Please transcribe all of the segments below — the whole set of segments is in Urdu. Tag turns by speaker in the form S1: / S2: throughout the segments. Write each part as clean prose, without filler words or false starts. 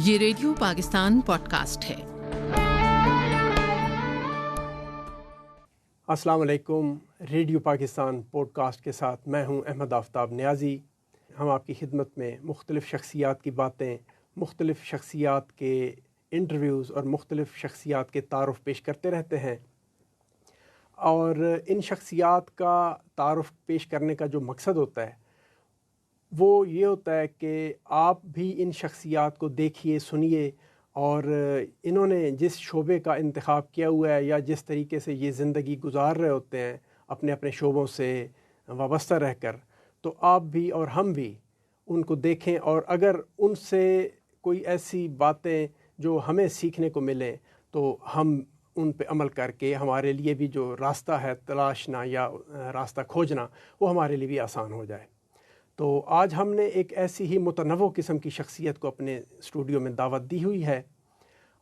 S1: یہ ریڈیو پاکستان پوڈکاسٹ ہے۔
S2: السلام علیکم، ریڈیو پاکستان پوڈکاسٹ کے ساتھ میں ہوں احمد آفتاب نیازی۔ ہم آپ کی خدمت میں مختلف شخصیات کی باتیں، مختلف شخصیات کے انٹرویوز اور مختلف شخصیات کے تعارف پیش کرتے رہتے ہیں، اور ان شخصیات کا تعارف پیش کرنے کا جو مقصد ہوتا ہے وہ یہ ہوتا ہے کہ آپ بھی ان شخصیات کو دیکھیے، سنیے، اور انہوں نے جس شعبے کا انتخاب کیا ہوا ہے یا جس طریقے سے یہ زندگی گزار رہے ہوتے ہیں اپنے اپنے شعبوں سے وابستہ رہ کر، تو آپ بھی اور ہم بھی ان کو دیکھیں، اور اگر ان سے کوئی ایسی باتیں جو ہمیں سیکھنے کو ملیں تو ہم ان پہ عمل کر کے ہمارے لیے بھی جو راستہ ہے تلاشنا یا راستہ کھوجنا وہ ہمارے لیے بھی آسان ہو جائے۔ تو آج ہم نے ایک ایسی ہی متنوع قسم کی شخصیت کو اپنے اسٹوڈیو میں دعوت دی ہوئی ہے،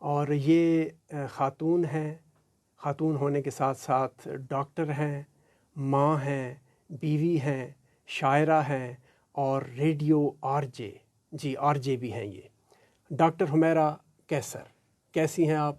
S2: اور یہ خاتون ہیں، خاتون ہونے کے ساتھ ساتھ ڈاکٹر ہیں، ماں ہیں، بیوی ہیں، شاعرہ ہیں، اور ریڈیو آر جے بھی ہیں۔ یہ ڈاکٹر حمیرہ قیصر، کیسی ہیں آپ؟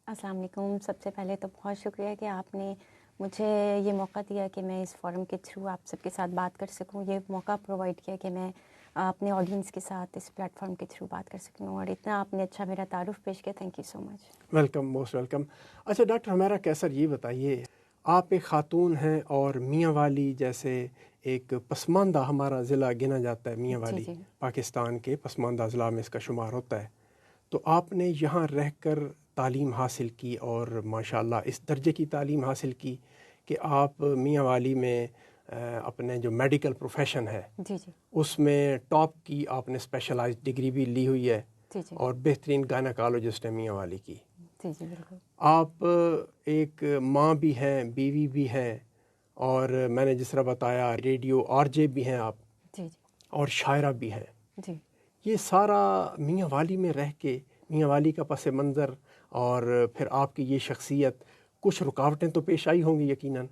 S3: السلام علیکم۔ سب سے پہلے تو بہت شکریہ کہ آپ نے مجھے یہ موقع دیا کہ میں اس فورم کے تھرو آپ سب کے ساتھ بات کر سکوں، یہ موقع پرووائڈ کیا کہ میں اپنے آڈینس کے ساتھ اس پلیٹ فارم کے تھرو بات کر سکوں، اور اتنا آپ نے اچھا میرا تعارف پیش کیا، thank you so much.
S2: Welcome, most welcome. اچھا ڈاکٹر حمیرہ قیصر، یہ بتائیے، آپ ایک خاتون ہیں اور میاں والی جیسے ایک پسماندہ ہمارا ضلع گنا جاتا ہے، میاں والی
S3: جی۔
S2: پاکستان کے پسماندہ اضلاع میں اس کا شمار ہوتا ہے، تو آپ نے یہاں رہ کر تعلیم حاصل کی اور ماشاءاللہ اس درجے کی تعلیم حاصل کی کہ آپ میاں والی میں اپنے جو میڈیکل پروفیشن ہے
S3: جی
S2: اس میں ٹاپ کی آپ نے اسپیشلائز ڈگری بھی لی ہوئی ہے،
S3: جی
S2: اور بہترین گائنیکالوجسٹ ہے میاں والی کی۔
S3: جی بالکل۔
S2: آپ ایک ماں بھی ہیں، بیوی بھی ہیں، اور میں نے جس طرح بتایا ریڈیو آر جے بھی ہیں آپ،
S3: جی
S2: اور شاعرہ بھی ہیں۔
S3: جی
S2: یہ سارا میاں والی میں رہ کے، میاں والی کا پس منظر اور پھر آپ کی یہ شخصیت، کچھ رکاوٹیں تو پیش آئی ہوں گی یقیناً۔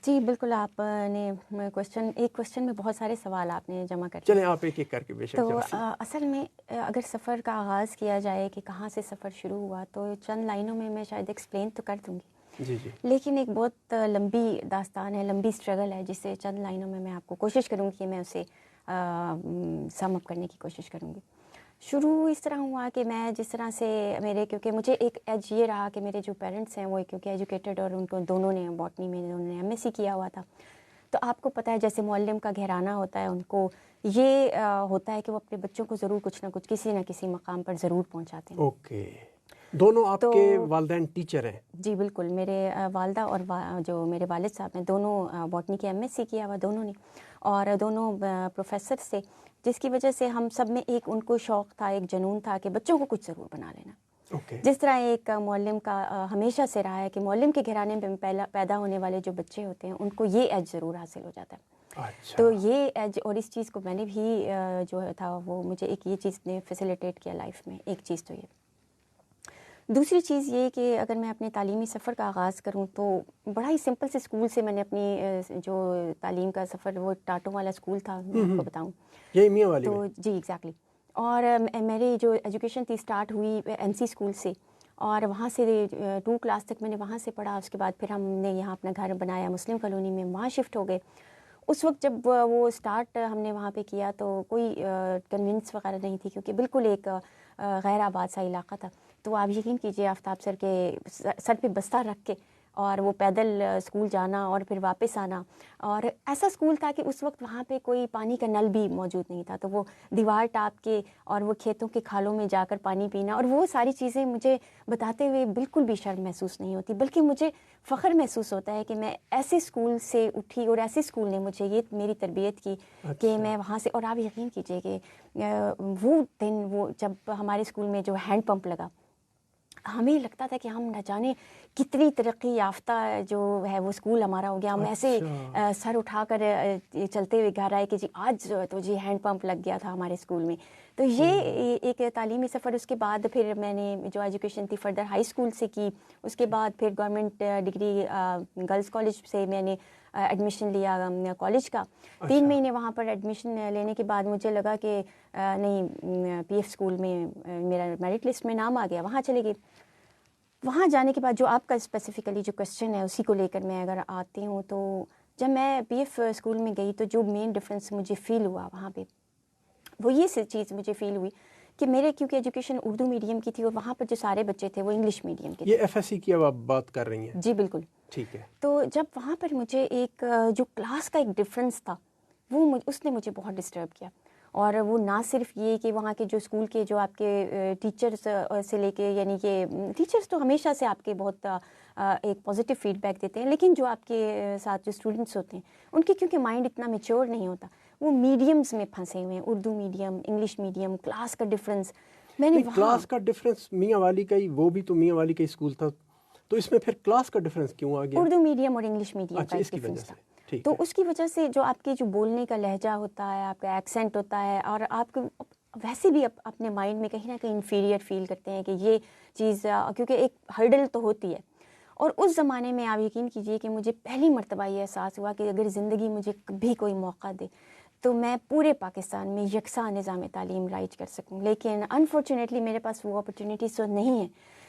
S3: جی بالکل، آپ نے ایک کوشچن میں بہت سارے سوال آپ نے جمع کر
S2: چلیں آپ ایک ایک کر کے بے شک
S3: تو
S2: جراسی۔
S3: اصل میں اگر سفر کا آغاز کیا جائے کہ کہاں سے سفر شروع ہوا، تو چند لائنوں میں شاید ایکسپلین تو کر دوں گی،
S2: جی
S3: لیکن ایک بہت لمبی داستان ہے، لمبی اسٹرگل ہے، جسے چند لائنوں میں آپ کو کوشش کروں گی کہ میں اسے سم اپ کرنے کی کوشش کروں گی۔ شروع اس طرح ہوا کہ میں جس طرح سے کیونکہ مجھے ایک ایج یہ رہا کہ میرے جو پیرنٹس ہیں وہ کیونکہ ایجوکیٹڈ، اور ان کو دونوں نے باٹنی میں انہوں نے MS کیا ہوا تھا، تو آپ کو پتہ ہے جیسے معلم کا گھرانہ ہوتا ہے، ان کو یہ ہوتا ہے کہ وہ اپنے بچوں کو ضرور کچھ نہ کچھ کسی نہ کسی مقام پر ضرور پہنچاتے ہیں۔
S2: اوکے، دونوں آپ کے والدین ٹیچر ہیں؟
S3: جی بالکل، میرے والدہ اور جو میرے والد صاحب ہیں دونوں باٹنی کے MS کیا ہوا دونوں نے، اور دونوں پروفیسر سے، جس کی وجہ سے ہم سب میں ایک ان کو شوق تھا، ایک جنون تھا کہ بچوں کو کچھ ضرور بنا لینا۔ جس طرح ایک معلم کا ہمیشہ سے رہا ہے کہ معلم کے گھرانے میں پیدا ہونے والے جو بچے ہوتے ہیں ان کو یہ ایج ضرور حاصل ہو جاتا ہے۔
S2: اچھا۔
S3: تو یہ ایج، اور اس چیز کو میں نے بھی جو تھا وہ مجھے ایک یہ چیز نے فیسیلیٹیٹ کیا لائف میں، ایک چیز تو یہ۔ دوسری چیز یہ کہ اگر میں اپنے تعلیمی سفر کا آغاز کروں تو بڑا ہی سمپل سے اسکول سے میں نے اپنی جو تعلیم کا سفر، وہ ٹاٹوں والا اسکول تھا، میں آپ کو بتاؤں،
S2: یہی میاں والی
S3: تو جی ایگزیکٹلی، اور میری جو ایجوکیشن تھی اسٹارٹ ہوئی NC اسکول سے، اور وہاں سے 2 کلاس تک میں نے وہاں سے پڑھا۔ اس کے بعد پھر ہم نے یہاں اپنا گھر بنایا مسلم کالونی میں، وہاں شفٹ ہو گئے۔ اس وقت جب وہ اسٹارٹ ہم نے وہاں پہ کیا تو کوئی کنوینس وغیرہ نہیں تھی، کیونکہ بالکل ایک غیر آباد سا علاقہ تھا۔ تو آپ یقین کیجئے آفتاب سر کے سر پہ بستہ رکھ کے اور وہ پیدل اسکول جانا اور پھر واپس آنا، اور ایسا اسکول تھا کہ اس وقت وہاں پہ کوئی پانی کا نل بھی موجود نہیں تھا، تو وہ دیوار ٹاپ کے اور وہ کھیتوں کے کھالوں میں جا کر پانی پینا، اور وہ ساری چیزیں مجھے بتاتے ہوئے بالکل بھی شرم محسوس نہیں ہوتی، بلکہ مجھے فخر محسوس ہوتا ہے کہ میں ایسے اسکول سے اٹھی اور ایسے اسکول نے مجھے یہ میری تربیت کی کہ میں وہاں سے، اور آپ یقین کیجئے کہ وہ دن، وہ جب ہمارے اسکول میں جو ہینڈ پمپ لگا، ہمیں لگتا تھا کہ ہم نہ جانے کتنی ترقی یافتہ جو ہے وہ اسکول ہمارا ہو گیا۔ ہم ایسے سر اٹھا کر چلتے ہوئے گھر آئے کہ جی آج تو جی ہینڈ پمپ لگ گیا تھا ہمارے اسکول میں۔ تو یہ ایک تعلیمی سفر۔ اس کے بعد پھر میں نے جو ایجوکیشن تھی فردر ہائی اسکول سے کی، اس کے بعد پھر گورنمنٹ ڈگری گرلز کالج سے میں نے ایڈمیشن لیا کالج کا. 3 مہینے وہاں پر ایڈمیشن لینے کے بعد مجھے لگا کہ نہیں پی ایف اسکول میں میرا میرٹ لسٹ میں نام آ گیا, وہاں چلے گئی. وہاں جانے کے بعد جو آپ کا اسپیسیفکلی جو کویشچن ہے اسی کو لے کر میں اگر آتی ہوں, تو جب میں پی ایف اسکول میں گئی تو جو مین ڈفرینس مجھے فیل ہوا وہاں پہ وہ یہ چیز مجھے فیل ہوئی کہ میرے کیونکہ ایجوکیشن اردو میڈیم کی تھی اور وہاں پر جو سارے بچے تھے وہ انگلش میڈیم کے.
S2: یہ ایف ایس سی کی اب آپ بات کر رہی ہیں؟
S3: جی بالکل.
S2: ٹھیک ہے.
S3: تو جب وہاں پر مجھے ایک جو کلاس کا ایک ڈفرینس تھا وہ اس نے مجھے بہت ڈسٹرب کیا. اور وہ نہ صرف یہ کہ وہاں کے جو اسکول کے جو آپ کے ٹیچرس سے لے کے, یعنی کہ ٹیچرس تو ہمیشہ سے آپ کے بہت ایک پازیٹیو فیڈ بیک دیتے ہیں, لیکن جو آپ کے ساتھ جو اسٹوڈنٹس ہوتے ہیں ان کی کیونکہ مائنڈ اتنا میچور نہیں ہوتا, وہ میڈیمز میں پھنسے ہوئے ہیں, Urdu medium, English medium, class کا ڈفرینس. میں نے
S2: کلاس کا ڈفرینس میاں والی کا ہی, وہ بھی تو میاں والی کا اسکول تھا, تو اس میں پھر کلاس کا ڈفرینس کیوں آ گیا؟
S3: اردو میڈیم اور انگلش میڈیم کا ڈفرینس تھا. تو اس کی وجہ سے جو آپ کی جو بولنے کا لہجہ ہوتا ہے, آپ کا ایکسینٹ ہوتا ہے, اور آپ کو ویسے بھی اپنے مائنڈ میں کہیں نہ کہیں انفیریئر فیل کرتے ہیں کہ یہ چیز, کیونکہ ایک ہرڈل تو ہوتی ہے. اور اس زمانے میں آپ یقین کیجئے کہ مجھے پہلی مرتبہ یہ احساس ہوا کہ اگر زندگی مجھے کبھی کوئی موقع دے تو میں پورے پاکستان میں یکساں نظام تعلیم رائج کر سکوں. لیکن انفارچونیٹلی میرے پاس وہ اپرچونیٹیز تو نہیں ہیں.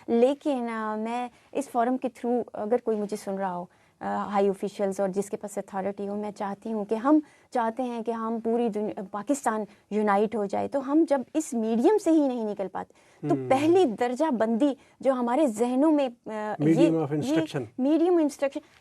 S3: لیکن میں اس فورم کے تھرو اگر کوئی مجھے سن رہا ہو, ہائی آفیشیلز اور جس کے پاس اتھارٹی ہو, میں چاہتی ہوں کہ ہم چاہتے ہیں کہ ہم پوری پاکستان یونائٹ ہو جائے. تو ہم جب اس میڈیم سے ہی نہیں نکل پاتے تو پہلی درجہ بندی جو ہمارے ذہنوں میں
S2: میڈیم آف انسٹرکشن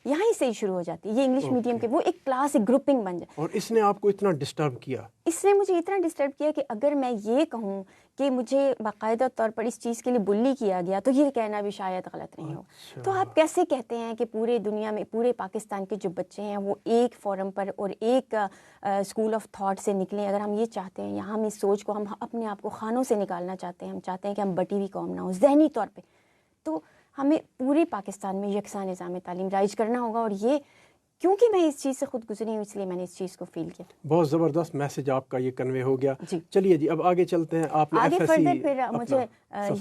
S3: یہیں سے ہی شروع ہو جاتی ہے. یہ انگلش میڈیم کے وہ ایک کلاس, ایک گروپنگ بن جائے.
S2: اور اس نے آپ کو اتنا ڈسٹرب کیا؟
S3: اس نے مجھے اتنا ڈسٹرب کیا کہ اگر میں یہ کہوں کہ مجھے باقاعدہ طور پر اس چیز کے لیے بلی کیا گیا تو یہ کہنا بھی شاید غلط نہیں ہو. تو آپ کیسے کہتے ہیں کہ پورے دنیا میں, پورے پاکستان کے جو بچے ہیں وہ ایک فورم پر اور ایک اسکول آف تھاٹ سے نکلیں؟ اگر ہم یہ چاہتے ہیں, یہاں ہم اس سوچ کو ہم اپنے آپ کو خانوں سے نکالنا چاہتے ہیں, ہم چاہتے ہیں کہ ہم بٹی ہوئی قوم نہ ہو ذہنی طور پہ, تو ہمیں پورے پاکستان میں یکساں نظام تعلیم رائج کرنا ہوگا. اور یہ کیونکہ میں اس چیز سے خود گزری ہوں اس لیے میں نے اس چیز کو فیل کیا.
S2: بہت زبردست میسج آپ کا یہ کنوے ہو گیا.
S3: جی
S2: چلیے جی, اب آگے چلتے ہیں. آپ نے
S3: آگے فردر پھر مجھے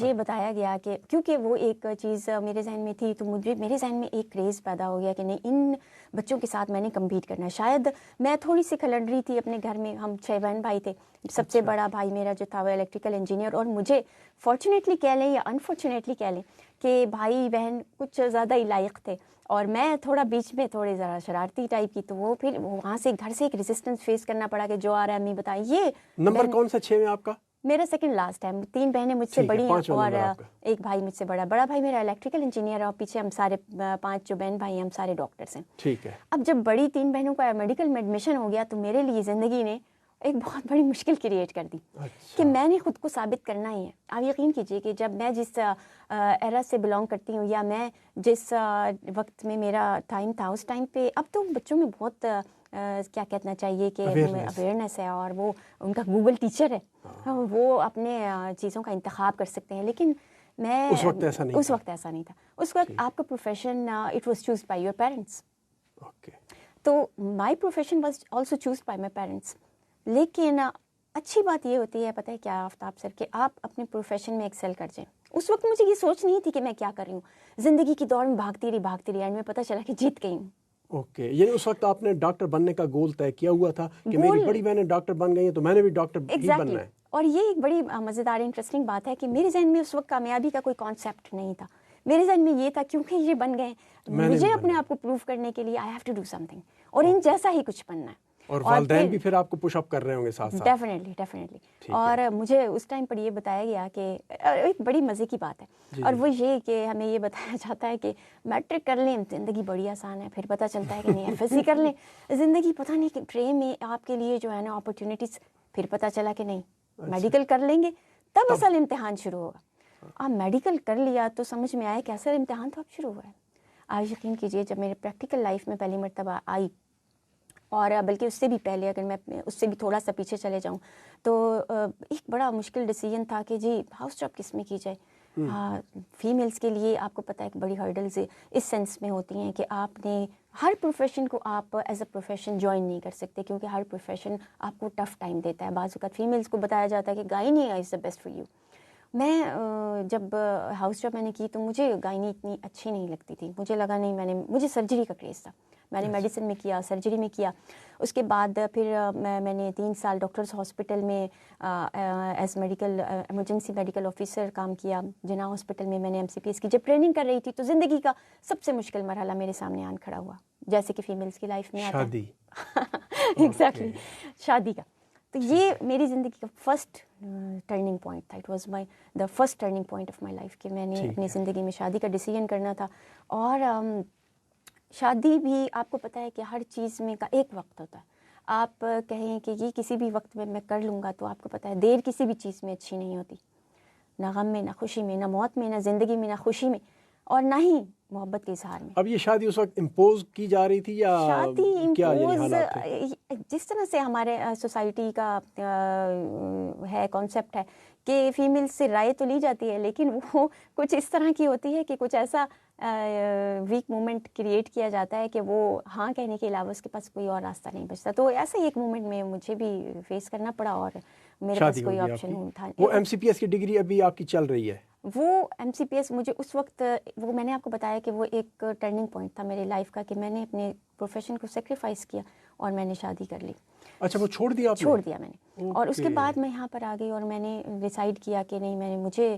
S3: یہ بتایا گیا کہ کیونکہ وہ ایک چیز میرے ذہن میں تھی, تو مجھے میرے ذہن میں ایک کریز پیدا ہو گیا کہ نہیں, ان بچوں کے ساتھ میں نے کمپیٹ کرنا ہے. شاید میں تھوڑی سی کھلنڈری تھی اپنے گھر میں, ہم 6 بہن بھائی تھے. سب سے بڑا بھائی میرا جو تھا وہ الیکٹریکل انجینئر, اور مجھے فارچونیٹلی کہہ لیں یا انفارچونیٹلی کہہ لیں کہ بھائی بہن کچھ زیادہ ہی لائق تھے, اور میں تھوڑا بیچ میں تھوڑے ذرا شرارتی ٹائپ کی. تو وہ پھر وہاں سے گھر سے ایک ریزسٹنس فیس کرنا پڑا کہ جو آ رہا ہے امی بتائیں. یہ
S2: نمبر کون سا 6 میں آپ کا؟
S3: میرا سیکنڈ لاسٹ ہے. 3 بہنیں مجھ سے بڑی ہیں اور ایک بھائی مجھ سے بڑا. بڑا بھائی میرا الیکٹریکل انجینئر ہے, اور پیچھے ہم سارے 5 جو بہن بھائی ہیں ہم سارے ڈاکٹرس ہیں.
S2: ٹھیک ہے.
S3: اب جب بڑی 3 بہنوں کا میڈیکل میں ایڈمیشن ہو گیا تو میرے لیے زندگی نے ایک بہت بڑی مشکل کریٹ کر دی کہ میں نے خود کو ثابت کرنا ہی ہے. آپ یقین کیجئے کہ جب میں جس ایرا سے بلانگ کرتی ہوں, یا میں جس وقت میں میرا ٹائم تھا, اس ٹائم پہ اب تو بچوں میں بہت کیا کہنا چاہیے کہ اویئرنیس ہے, اور وہ ان کا گوگل ٹیچر ہے, وہ اپنے چیزوں کا انتخاب کر سکتے ہیں. لیکن میں
S2: اس وقت ایسا
S3: نہیں تھا. اس وقت آپ کا profession it was choose by your parents. تو my profession was also choose by my parents. لیکن اچھی بات یہ ہوتی ہے, پتہ ہے کیا آفتاب سر, کہ آپ اپنے پروفیشن میں ایکسل کر جائیں. اس وقت مجھے یہ سوچ نہیں تھی کہ میں کیا کر رہی ہوں, زندگی کی دوڑ میں بھاگتی رہی, اینڈ میں پتہ چلا کہ جیت گئی ہوں.
S2: اوکے, یعنی اس وقت آپ نے ڈاکٹر بننے کا گول طے کیا ہوا تھا کہ میری بڑی بہنیں ڈاکٹر بن گئی ہیں تو میں نے بھی ڈاکٹر ہی بننا ہے.
S3: اور یہ ایک بڑی مزیدار انٹرسٹنگ بات ہے کہ میرے ذہن میں اس وقت کامیابی کا کوئی کانسیپٹ نہیں تھا. میرے ذہن میں یہ تھا کیونکہ یہ بن گئے, مجھے اپنے آپ کو پروو کرنے کے لیے I have to do something, اور ان جیسا ہی کچھ بننا ہے.
S2: اور والدین بھی پھر آپ کو پش اپ کر رہے ہوں گے ساتھ ساتھ.
S3: ڈیفینیٹلی. اور مجھے اس ٹائم پر یہ بتایا گیا کہ ایک بڑی مزے کی بات ہے, اور وہ یہ کہ ہمیں یہ بتایا جاتا ہے کہ میٹرک کر لیں زندگی بڑی آسان ہے. پھر پتہ چلتا ہے کہ نہیں, ایف ایس سی کر لیں زندگی پتہ نہیں کہ ٹرے میں آپ کے لیے جو ہے نا اپرچونیٹیز. پھر پتہ چلا کہ نہیں, میڈیکل کر لیں گے تب اصل امتحان شروع ہوگا. آپ میڈیکل کر لیا تو سمجھ میں آیا کہ اصل امتحان تو اب شروع ہوا ہے. آپ یقین کیجیے جب میرے پریکٹیکل لائف میں پہلی مرتبہ آئی, اور بلکہ اس سے بھی پہلے اگر میں اس سے بھی تھوڑا سا پیچھے چلے جاؤں تو ایک بڑا مشکل ڈیسیجن تھا کہ جی ہاؤس جاب کس میں کی جائے. فیمیلز کے لیے آپ کو پتہ ہے بڑی ہرڈلز اس سینس میں ہوتی ہیں کہ آپ نے ہر پروفیشن کو آپ ایز اے پروفیشن جوائن نہیں کر سکتے, کیونکہ ہر پروفیشن آپ کو ٹف ٹائم دیتا ہے. بعض اوقات فیمیلز کو بتایا جاتا ہے کہ گائنی از دا بیسٹ فار یو. میں جب ہاؤس جاب میں نے کی تو مجھے گائنی اتنی اچھی نہیں لگتی تھی، مجھے لگا نہیں، مجھے سرجری کا کریز تھا، میں نے میڈیسن میں کیا، سرجری میں کیا. اس کے بعد پھر میں نے 3 سال ڈاکٹرز ہاسپٹل میں as medical emergency medical officer کام کیا. جناح ہاسپٹل میں نے MCPS کی. جب ٹریننگ کر رہی تھی تو زندگی کا سب سے مشکل مرحلہ میرے سامنے آن کھڑا ہوا، جیسے کہ فیمیلز کی لائف میں آتا ہے،
S2: شادی.
S3: ایگزیکٹلی شادی کا. تو یہ میری زندگی کا فرسٹ ٹرننگ پوائنٹ تھا. It was the first turning point of my life کہ میں نے اپنی زندگی میں شادی کا ڈیسیژن کرنا تھا. اور شادی بھی آپ کو پتہ ہے کہ ہر چیز میں کا ایک وقت ہوتا ہے. آپ کہیں کہ یہ کسی بھی وقت میں کر لوں گا تو آپ کو پتہ ہے دیر کسی بھی چیز میں اچھی نہیں ہوتی، نہ غم میں، نہ خوشی میں، نہ موت میں، نہ زندگی میں، نہ خوشی میں، اور نہ ہی محبت کے اظہار میں.
S2: اب یہ شادی اس وقت امپوز کی جا رہی تھی یا
S3: شادی
S2: کیا یعنی
S3: امپوز
S2: حالات تھے؟
S3: جس طرح سے ہمارے سوسائٹی کا ہے کانسیپٹ ہے کہ فیمیل سے رائے تو لی جاتی ہے لیکن وہ کچھ اس طرح کی ہوتی ہے کہ کچھ ایسا ویک مومنٹ کریٹ کیا جاتا ہے کہ وہ ہاں کہنے کے علاوہ اس کے پاس کوئی اور راستہ نہیں بچتا. تو ایسا ہی ایک مومنٹ میں مجھے بھی فیس کرنا پڑا اور میرے پاس کوئی آپشن تھا.
S2: وہ MCPS کی ڈگری ابھی آپ کی چل رہی ہے؟
S3: وہ MCPS مجھے اس وقت، وہ میں نے آپ کو بتایا کہ وہ ایک ٹرننگ پوائنٹ تھا میری لائف کا کہ میں نے اپنے پروفیشن کو سیکریفائس کیا اور میں نے شادی کر لی.
S2: اچھا، وہ چھوڑ دیا آپ نے؟
S3: چھوڑ دیا میں نے. اور اس کے بعد میں یہاں پر آ گئی اور میں نے ڈیسائیڈ کیا کہ نہیں، مجھے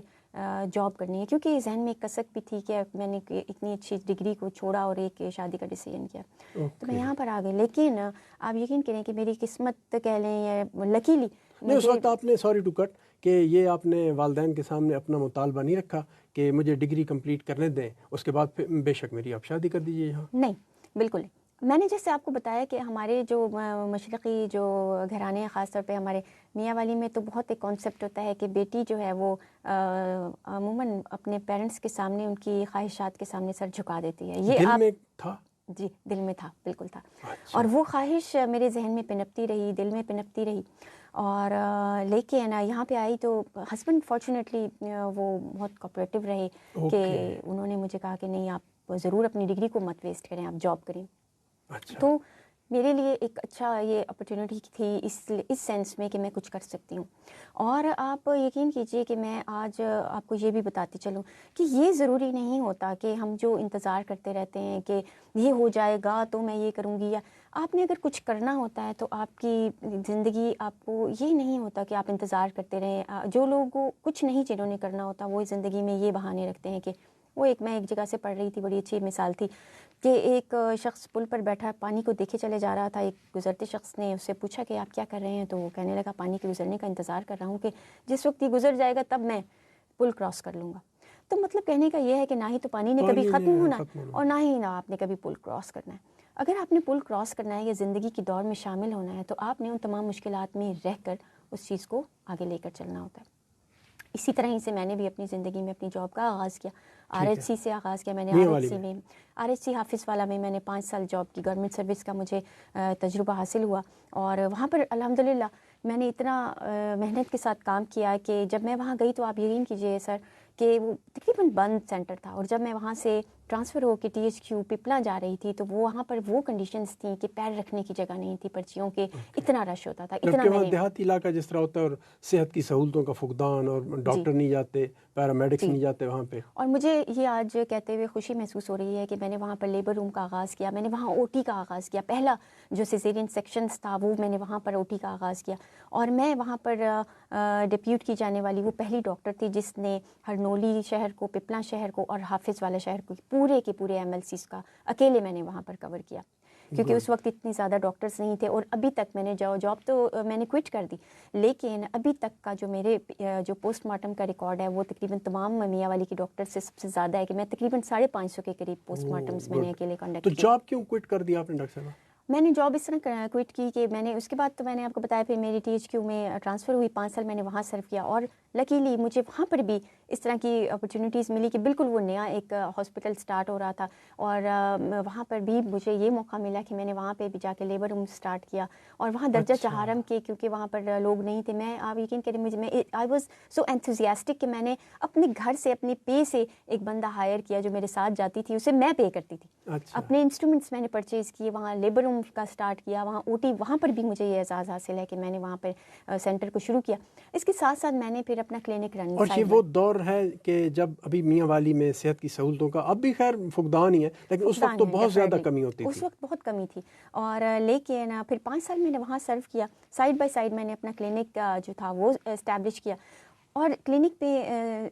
S3: جاب کرنی ہے، کیونکہ ذہن میں ایک کسک بھی تھی کہ میں نے اتنی اچھی ڈگری کو چھوڑا اور ایک شادی کا ڈیسیژن کیا. تو میں یہاں پر آ گئی. لیکن آپ یقین کریں کہ میری قسمت کہہ لیں یا لکیلی
S2: نہیں، اس وقت آپ نے، سوری ٹو کٹ، کہ یہ آپ نے والدین کے سامنے اپنا مطالبہ نہیں رکھا کہ مجھے ڈگری کمپلیٹ کرنے دیں، اس کے بعد پھر بے شک میری آپ شادی کر دیجیے یہاں؟
S3: نہیں، بالکل نہیں. میں نے جیسے آپ کو بتایا کہ ہمارے جو مشرقی جو گھرانے ہیں، خاص طور پہ ہمارے میاں والی میں تو بہت ایک کانسیپٹ ہوتا ہے کہ بیٹی جو ہے وہ عموماً اپنے پیرنٹس کے سامنے ان کی خواہشات کے سامنے سر جھکا دیتی ہے. یہ
S2: دل میں تھا؟
S3: جی، دل میں تھا، بالکل تھا.
S2: اچھا.
S3: اور وہ خواہش میرے ذہن میں پنپتی رہی، دل میں پنپتی رہی. اور لیکن یہاں پہ آئی تو ہسبینڈ فارچونیٹلی وہ بہت کوآپریٹیو رہے کہ انہوں نے مجھے کہا کہ نہیں، آپ ضرور اپنی ڈگری کو مت ویسٹ کریں، آپ جاب کریں.
S2: اچھا.
S3: تو میرے لیے ایک اچھا یہ اپرچونیٹی تھی اس سینس میں کہ میں کچھ کر سکتی ہوں. اور آپ یقین کیجئے کہ میں آج آپ کو یہ بھی بتاتی چلوں کہ یہ ضروری نہیں ہوتا کہ ہم جو انتظار کرتے رہتے ہیں کہ یہ ہو جائے گا تو میں یہ کروں گی، یا آپ نے اگر کچھ کرنا ہوتا ہے تو آپ کی زندگی، آپ کو یہ نہیں ہوتا کہ آپ انتظار کرتے رہیں. جو لوگوں کچھ نہیں جنہوں نے کرنا ہوتا وہ زندگی میں یہ بہانے رکھتے ہیں کہ میں ایک جگہ سے پڑھ رہی تھی، بڑی اچھی مثال تھی کہ ایک شخص پل پر بیٹھا پانی کو دیکھے چلے جا رہا تھا. ایک گزرتے شخص نے اس سے پوچھا کہ آپ کیا کر رہے ہیں؟ تو وہ کہنے لگا پانی کے گزرنے کا انتظار کر رہا ہوں کہ جس وقت یہ گزر جائے گا تب میں پل کراس کر لوں گا. تو مطلب کہنے کا یہ ہے کہ نہ ہی تو پانی نے کبھی ختم ہونا اور نہ ہی آپ نے کبھی پل کراس کرنا ہے. اگر آپ نے پل کراس کرنا ہے یا زندگی کی دوڑ میں شامل ہونا ہے تو آپ نے ان تمام مشکلات میں رہ کر اس چیز کو آگے لے کر چلنا ہوتا ہے. اسی طرح ہی سے میں نے بھی اپنی زندگی میں اپنی جاب کا آغاز کیا. RHC سے آغاز کیا میں نے. RHC حافظ والا میں نے 5 سال جاب کی. گورنمنٹ سروس کا مجھے تجربہ حاصل ہوا اور وہاں پر الحمدللہ میں نے اتنا محنت کے ساتھ کام کیا کہ جب میں وہاں گئی تو آپ یقین کیجئے سر کہ وہ تقریباً بند سینٹر تھا. اور جب میں وہاں سے ٹرانسفر ہو کے THQ پپلا جا رہی تھی تو وہ وہاں پر وہ کنڈیشنز تھیں کہ پیر رکھنے کی جگہ نہیں تھی پرچیوں کے. اتنا رش ہوتا تھا. اتنا
S2: وہاں دیہاتی علاقہ جس طرح ہوتا ہے اور صحت کی سہولتوں کا فقدان اور ڈاکٹر نہیں جاتے، پیرامیڈکس نہیں جاتے وہاں پہ. اور
S3: مجھے یہ آج کہتے ہوئے خوشی محسوس ہو رہی ہے کہ میں نے وہاں پر لیبر روم کا آغاز کیا. میں نے وہاں OT کا آغاز کیا. پہلا جو سیزیرین سیکشنز تھا وہ میں نے وہاں پر OT کا آغاز کیا. اور میں وہاں پر ڈپیوٹ کی جانے والی وہ پہلی ڈاکٹر تھی جس نے ہرنولی شہر کو، پپلا شہر کو اور حافظ والا شہر کو پورے کے پورے MLCs کا اکیلے میں نے وہاں پر کور کیا. کیونکہ اس وقت اتنی زیادہ ڈاکٹرز نہیں تھے. اور ابھی تک میں نے جاب تو میں نے کوئٹ کر دی لیکن ابھی تک کا جو میرے جو پوسٹ مارٹم کا ریکارڈ ہے وہ تقریباً تمام میاں والی کی ڈاکٹر سے سب سے زیادہ ہے کہ میں تقریباً 550 کے قریب پوسٹ مارٹمس میں نے اکیلے کنڈکٹ
S2: کیا. تو جاب کیوں کوئٹ کر دیا آپ نے ڈاکٹر صاحبہ؟
S3: میں نے جاب اس طرح کوئٹ کی کہ میں نے اس کے بعد تو میں نے آپ کو بتایا پھر میری THQ میں ٹرانسفر ہوئی. 5 سال میں نے وہاں سرو کیا اور لکیلی مجھے وہاں پر بھی اس طرح کی اپرچونیٹیز ملی کہ بالکل وہ نیا ایک ہاسپٹل سٹارٹ ہو رہا تھا، اور وہاں پر بھی مجھے یہ موقع ملا کہ میں نے وہاں پہ بھی جا کے لیبر روم سٹارٹ کیا، اور وہاں درجہ چہارم کے، کیونکہ وہاں پر لوگ نہیں تھے، میں آپ یقین کریں میں آئی واز سو انتھوزیاسٹک کہ میں نے اپنے گھر سے اپنے پے سے ایک بندہ ہائر کیا جو میرے ساتھ جاتی تھی، اسے میں پے کرتی تھی. اپنے انسٹرومنٹس میں نے پرچیز کیے، وہاں لیبر روم کا سٹارٹ کیا، وہاں او ٹی، وہاں پر بھی مجھے یہ اعزاز حاصل ہے کہ میں نے وہاں پر سینٹر کو شروع کیا. اس کے ساتھ ساتھ میں نے پھر اپنا کلینک رن.
S2: اور یہ وہ دور ہے کہ جب ابھی میاں والی میں صحت کی سہولتوں کا اب بھی خیر فقدان ہی ہے، لیکن اس وقت تو بہت زیادہ کمی ہوتی تھی.
S3: اس وقت بہت کمی تھی، اور لیکن پھر 5 سال میں نے وہاں سرو کیا. سائڈ بائی سائڈ میں نے اپنا کلینک جو تھا وہ اسٹیبلش کیا. اور کلینک پہ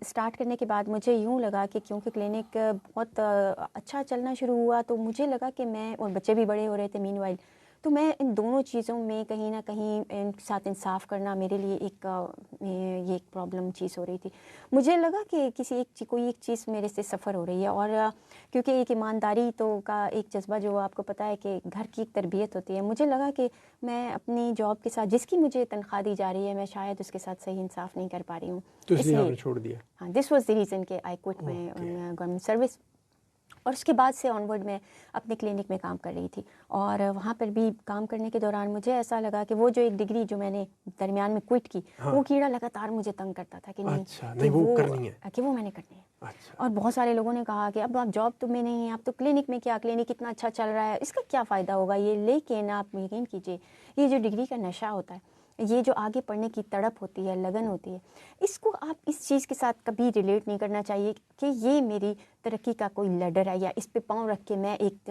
S3: اسٹارٹ کرنے کے بعد مجھے یوں لگا کہ کیونکہ کلینک بہت اچھا چلنا شروع ہوا تو مجھے لگا کہ میں، اور بچے بھی بڑے ہو رہے تھے مین وائل، تو میں ان دونوں چیزوں میں کہیں نہ کہیں ان کے ساتھ انصاف کرنا میرے لیے یہ ایک پرابلم چیز ہو رہی تھی. مجھے لگا کہ کوئی ایک چیز میرے سے سفر ہو رہی ہے، اور کیونکہ ایک ایمانداری تو کا ایک جذبہ جو آپ کو پتہ ہے کہ گھر کی ایک تربیت ہوتی ہے، مجھے لگا کہ میں اپنی جاب کے ساتھ جس کی مجھے تنخواہ دی جا رہی ہے میں شاید اس کے ساتھ صحیح انصاف نہیں کر پا رہی ہوں،
S2: تو اس لیے آپ نے چھوڑ دیا.
S3: ہاں، دس واز دی ریزن کہ I quit my government service. اور اس کے بعد سے آن ورڈ میں اپنے کلینک میں کام کر رہی تھی، اور وہاں پر بھی کام کرنے کے دوران مجھے ایسا لگا کہ وہ جو ایک ڈگری جو میں نے درمیان میں کوئٹ کی، وہ کیڑا لگاتار مجھے تنگ کرتا تھا کہ نہیں وہ کرنی ہے، کہ وہ میں نے کرنی ہے. اور بہت سارے لوگوں نے کہا کہ اب آپ جاب تو میں نہیں ہے، آپ تو کلینک میں، کیا کلینک اتنا اچھا چل رہا ہے، اس کا کیا فائدہ ہوگا یہ. لیکن آپ یقین کیجیے یہ جو ڈگری کا نشہ ہوتا ہے، یہ جو آگے پڑھنے کی تڑپ ہوتی ہے، لگن ہوتی ہے، اس کو آپ اس چیز کے ساتھ کبھی ریلیٹ نہیں کرنا چاہیے کہ یہ میری ترقی کا کوئی لیڈر ہے یا اس پہ پاؤں رکھ کے میں ایک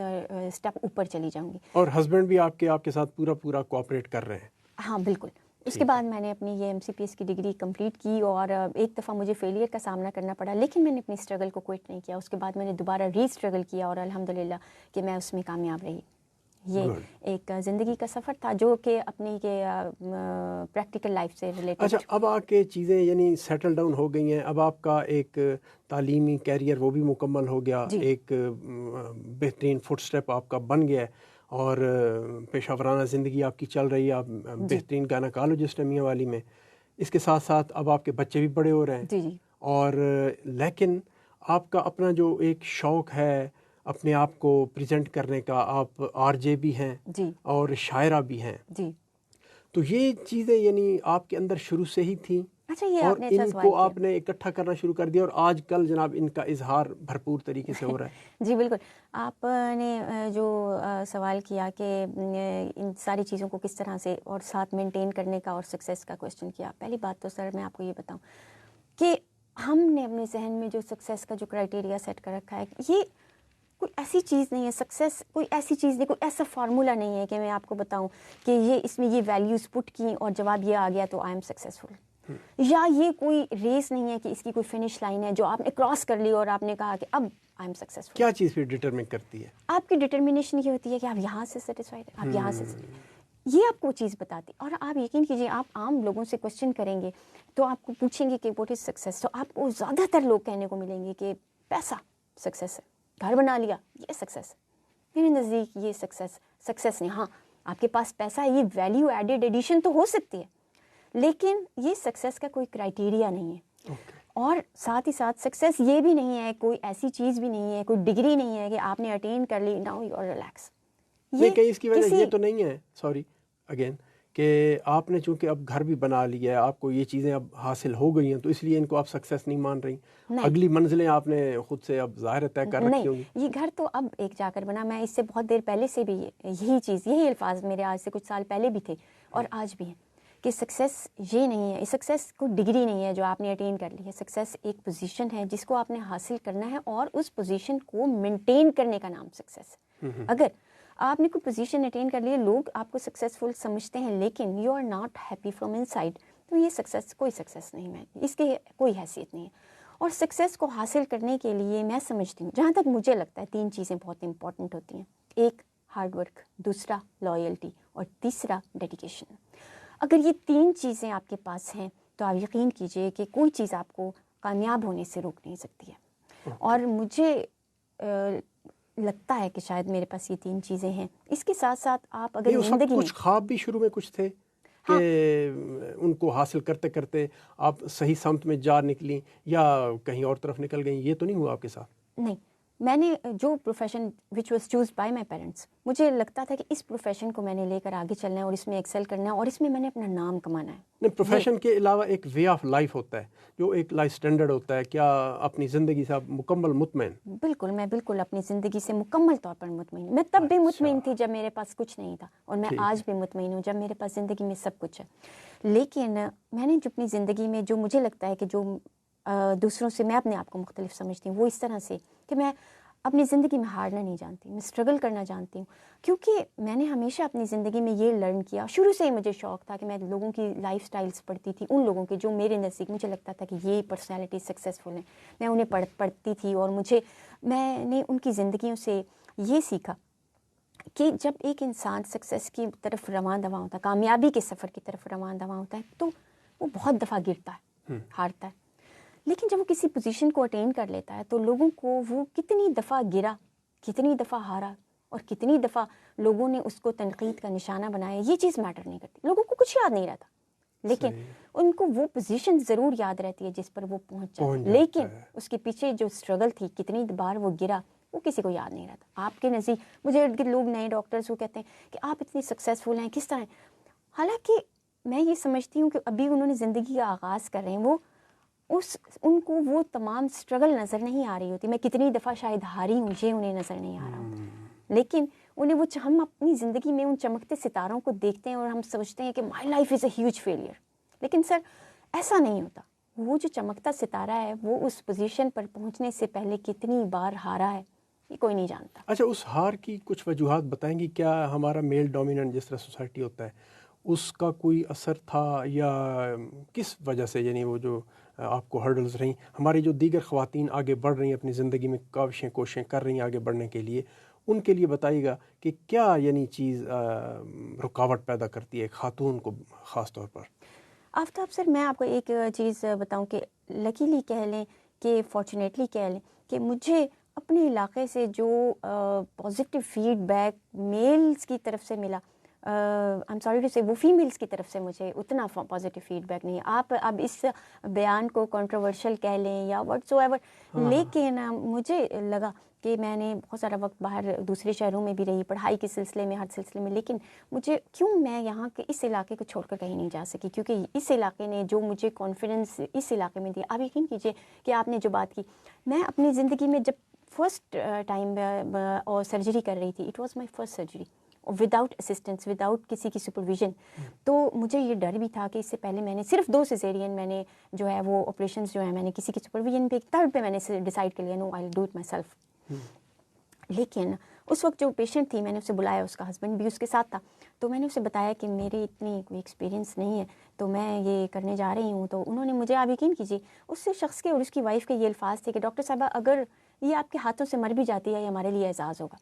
S3: سٹیپ اوپر چلی جاؤں گی.
S2: اور ہسبینڈ بھی آپ کے ساتھ پورا کوآپریٹ کر رہے ہیں؟
S3: ہاں بالکل. اس کے بعد میں نے اپنی یہ MCPS کی ڈگری کمپلیٹ کی، اور ایک دفعہ مجھے فیلئر کا سامنا کرنا پڑا، لیکن میں نے اپنی اسٹرگل کو کوئٹ نہیں کیا. اس کے بعد میں نے دوبارہ ری اسٹرگل کیا، اور الحمدللہ کہ میں اس میں کامیاب رہی. یہ ایک زندگی کا سفر تھا جو کہ اپنی کے پریکٹیکل لائف سے ریلیٹڈ.
S2: اچھا، اب آ کے چیزیں یعنی سیٹل ڈاؤن ہو گئی ہیں، اب آپ کا ایک تعلیمی کیریئر وہ بھی مکمل ہو گیا، ایک بہترین فٹ سٹیپ آپ کا بن گیا ہے، اور پیشہ ورانہ زندگی آپ کی چل رہی ہے، آپ بہترین گائناکالوجسٹ ہیں میاں والی میں. اس کے ساتھ ساتھ اب آپ کے بچے بھی بڑے ہو رہے ہیں، اور لیکن آپ کا اپنا جو ایک شوق ہے اپنے آپ کو پریزنٹ کرنے کا، آپ RJ بھی ہیں اور شاعرہ بھی ہیں، تو یہ چیزیں یعنی آپ کے اندر شروع سے ہی تھیں، اور ان کو آپ نے اکٹھا کرنا شروع کر دیا، اور آج کل جناب ان کا اظہار بھرپور طریقے سے ہو رہا ہے.
S3: جی بالکل. آپ نے جو سوال کیا کہ ان ساری چیزوں کو کس طرح سے اور ساتھ مینٹین کرنے کا اور سکسیس کا کویسچن کیا، پہلی بات تو سر میں آپ کو یہ بتاؤں کہ ہم نے اپنے ذہن میں جو سکسیس کا جو کرائٹیریا سیٹ کر رکھا ہے، یہ کوئی ایسی چیز نہیں ہے. سکسیس کوئی ایسی چیز نہیں، کوئی ایسا فارمولا نہیں ہے کہ میں آپ کو بتاؤں کہ یہ اس میں یہ ویلیوز پٹ کی اور جواب یہ آ گیا تو آئی ایم سکسیزفل، یا یہ کوئی ریس نہیں ہے کہ اس کی کوئی فنش لائن ہے جو آپ نے کراس کر لی اور آپ نے کہا کہ اب آئی ایم سکسیزفل.
S2: کیا چیز پھر ڈٹرمن کرتی ہے؟
S3: آپ کی ڈٹرمنیشن یہ ہوتی ہے کہ آپ یہاں سے سیٹسفائیڈ ہیں، آپ یہاں سے، یہ آپ کو چیز بتاتی. اور آپ یقین کیجیے آپ عام لوگوں سے کوشچن کریں گے تو آپ کو پوچھیں گے کہ واٹ از سکسیس، تو آپ کو زیادہ تر لوگ کہنے کو ملیں گے کہ پیسہ سکسیس ہے، گھر بنا لیا یہ سکسیس ہے. میرے نزدیک یہ سکسیس نہیں. ہاں آپ کے پاس پیسہ ہے، یہ ویلیو ایڈیڈ ایڈیشن تو ہو سکتی ہے، لیکن یہ سکسیس کا کوئی کرائٹیریا نہیں ہے. اور ساتھ ہی ساتھ سکسیس یہ بھی نہیں ہے، کوئی ایسی چیز بھی نہیں ہے، کوئی ڈگری نہیں ہے کہ آپ نے اٹین کر لی ناؤ یو آر ریلیکس.
S2: یہ اس کی وجہ یہ تو نہیں ہے، سوری اگین، کہ آپ نے چونکہ اب گھر بھی بنا لیا ہے، آپ کو یہ چیزیں اب حاصل ہو گئی ہیں، تو اس لیے ان کو آپ سکسیس نہیں مان رہی. اگلی منزلیں آپ نے خود سے اب ظاہر طے کر رکھی ہوں گی.
S3: یہ گھر تو اب ایک جا کر بنا. میں اس سے بہت دیر پہلے سے بھی یہی الفاظ میرے آج سے کچھ سال پہلے بھی تھے اور آج بھی ہیں کہ سکسیس یہ نہیں ہے، سکسیس کوئی ڈگری نہیں ہے جو آپ نے اٹین کر لی ہے. سکسیس ایک پوزیشن ہے جس کو آپ نے حاصل کرنا ہے، اور اس پوزیشن کو مینٹین کرنے کا نام سکسیس ہے. اگر آپ نے کوئی پوزیشن اٹین کر لی، لوگ آپ کو سکسیزفل سمجھتے ہیں لیکن you are not happy from inside, تو یہ سکسیس کوئی سکسیس نہیں ہے، اس کی کوئی حیثیت نہیں ہے. اور سکسیس کو حاصل کرنے کے لیے میں سمجھتی ہوں، جہاں تک مجھے لگتا ہے 3 چیزیں بہت امپورٹنٹ ہوتی ہیں. ایک ہارڈ ورک، دوسرا لائلٹی، اور تیسرا ڈیڈیکیشن. اگر یہ 3 چیزیں آپ کے پاس ہیں تو آپ یقین کیجئے کہ کوئی چیز آپ کو کامیاب ہونے سے روک نہیں سکتی ہے. اور مجھے لگتا ہے کہ شاید میرے پاس یہ 3 چیزیں ہیں. اس کے ساتھ ساتھ آپ اگر زندگی
S2: کچھ خواب بھی شروع میں کچھ تھے، کہ ان کو حاصل کرتے کرتے آپ صحیح سمت میں جا نکلیں یا کہیں اور طرف نکل گئیں؟ یہ تو نہیں ہوا آپ کے ساتھ؟
S3: نہیں، میں نے جو profession which was choose by my parents, مجھے لگتا تھا کہ اس پروفیشن کو میں نے لے کر آگے چلنا ہے اور اس میں ایکسل کرنا ہے اور اس میں نے اپنا نام کمانا ہے.
S2: نہیں، پروفیشن کے علاوہ ایک وے آف لائف ہوتا ہے جو ایک لائف سٹینڈرڈ ہوتا ہے. کیا اپنی زندگی سے آپ مکمل مطمئن؟
S3: بالکل، میں بالکل اپنی زندگی سے مکمل طور پر مطمئن ہوں. میں تب بھی مطمئن تھی جب میرے پاس کچھ نہیں تھا، اور میں آج بھی مطمئن ہوں جب میرے پاس زندگی میں سب کچھ ہے. لیکن میں نے جو اپنی زندگی میں جو مجھے لگتا ہے کہ جو دوسروں سے میں اپنے آپ کو مختلف سمجھتی ہوں، وہ اس طرح سے کہ میں اپنی زندگی میں ہارنا نہیں جانتی، میں اسٹرگل کرنا جانتی ہوں. کیونکہ میں نے ہمیشہ اپنی زندگی میں یہ لرن کیا، شروع سے ہی مجھے شوق تھا کہ میں لوگوں کی لائف سٹائلز پڑھتی تھی، ان لوگوں کے جو میرے نزدیک مجھے لگتا تھا کہ یہ پرسنالٹی سکسیزفل ہیں. میں انہیں پڑھتی تھی اور میں نے ان کی زندگیوں سے یہ سیکھا کہ جب ایک انسان سکسیس کی طرف رواں دواں ہوتا ہے، کامیابی کے سفر کی طرف رواں دواں ہوتا ہے، تو وہ بہت دفعہ گرتا ہے، ہارتا ہے. لیکن جب وہ کسی پوزیشن کو اٹین کر لیتا ہے تو لوگوں کو وہ کتنی دفعہ گرا، کتنی دفعہ ہارا اور کتنی دفعہ لوگوں نے اس کو تنقید کا نشانہ بنایا، یہ چیز میٹر نہیں کرتی. لوگوں کو کچھ یاد نہیں رہتا، لیکن ان کو وہ پوزیشن ضرور یاد رہتی ہے جس پر وہ پہنچ جاتا ہے. لیکن اس کے پیچھے جو اسٹرگل تھی، کتنی بار وہ گرا، وہ کسی کو یاد نہیں رہتا. آپ کے نزدیک مجھے ارد گرد لوگ نئے ڈاکٹرز کو کہتے ہیں کہ آپ اتنی سکسیزفل ہیں، کس طرح ہیں؟ حالانکہ میں یہ سمجھتی ہوں کہ ابھی انہوں نے زندگی کا آغاز کر رہے ہیں، وہ ان کو وہ تمام اسٹرگل نظر نہیں آ رہی ہوتی. میں کتنی دفعہ شاید ہاری ہوں، یہ انہیں نظر نہیں آ رہا ہوتا. لیکن انہیں ہم اپنی زندگی میں ان چمکتے ستاروں کو دیکھتے ہیں اور ہم سمجھتے ہیں کہ my life is a huge failure. لیکن سر ایسا نہیں ہوتا. وہ جو چمکتا ستارہ ہے وہ اس پوزیشن پر پہنچنے سے پہلے کتنی بار ہارا ہے، یہ کوئی نہیں جانتا.
S2: اچھا، اس ہار کی کچھ وجوہات بتائیں گی؟ کیا ہمارا میل ڈومیننٹ جس طرح سوسائٹی ہوتا ہے اس کا کوئی اثر تھا، یا کس وجہ سے یعنی وہ جو آپ کو ہرڈلز رہیں؟ ہماری جو دیگر خواتین آگے بڑھ رہی ہیں اپنی زندگی میں، کاوشیں کوششیں کر رہی ہیں آگے بڑھنے کے لیے، ان کے لیے بتائیے گا کہ کیا یعنی چیز رکاوٹ پیدا کرتی ہے خاتون کو خاص طور پر؟
S3: آفتاب سر، میں آپ کو ایک چیز بتاؤں کہ لکیلی کہہ لیں کہ فارچونیٹلی کہہ لیں کہ مجھے اپنے علاقے سے جو پازیٹیو فیڈ بیک میلز کی طرف سے ملا، آئی ایم سوری ٹو سے، وہ فیمیلز کی طرف سے مجھے اتنا پازیٹیو فیڈ بیک نہیں ہے. آپ اب اس بیان کو کنٹروورشل کہہ لیں یا وٹ سو ایور، لیکن مجھے لگا کہ میں نے بہت سارا وقت باہر دوسرے شہروں میں بھی رہی، پڑھائی کے سلسلے میں، ہر سلسلے میں، لیکن میں یہاں کے اس علاقے کو چھوڑ کر کہیں نہیں جا سکی، کیونکہ اس علاقے نے جو مجھے کانفیڈنس اس علاقے میں دیا. آپ یقین کیجئے کہ آپ نے جو بات کی، میں اپنی زندگی میں جب فرسٹ ٹائم اور سرجری کر رہی تھی، it was my first surgery, without assistance, without کسی کی سپرویژن. تو مجھے یہ ڈر بھی تھا کہ اس سے پہلے میں نے صرف 2 سیزیرین میں نے جو ہے وہ آپریشنز جو ہیں میں نے کسی کی سپرویژن پہ، تھرڈ پہ میں نے ڈیسائیڈ کر لیا no I will do it myself. لیکن اس وقت جو پیشنٹ تھی، میں نے اسے بلایا، اس کا ہسبینڈ بھی اس کے ساتھ تھا، تو میں نے اسے بتایا کہ میری اتنی کوئی ایکسپیرینس نہیں ہے تو میں یہ کرنے جا رہی ہوں. تو انہوں نے مجھے، آپ یقین کیجیے، اس شخص کے اور اس کی وائف کے یہ الفاظ تھے کہ ڈاکٹر صاحبہ اگر یہ آپ کے ہاتھوں سے مر بھی جاتی ہے، یہ ہمارے لیے اعزاز ہوگا.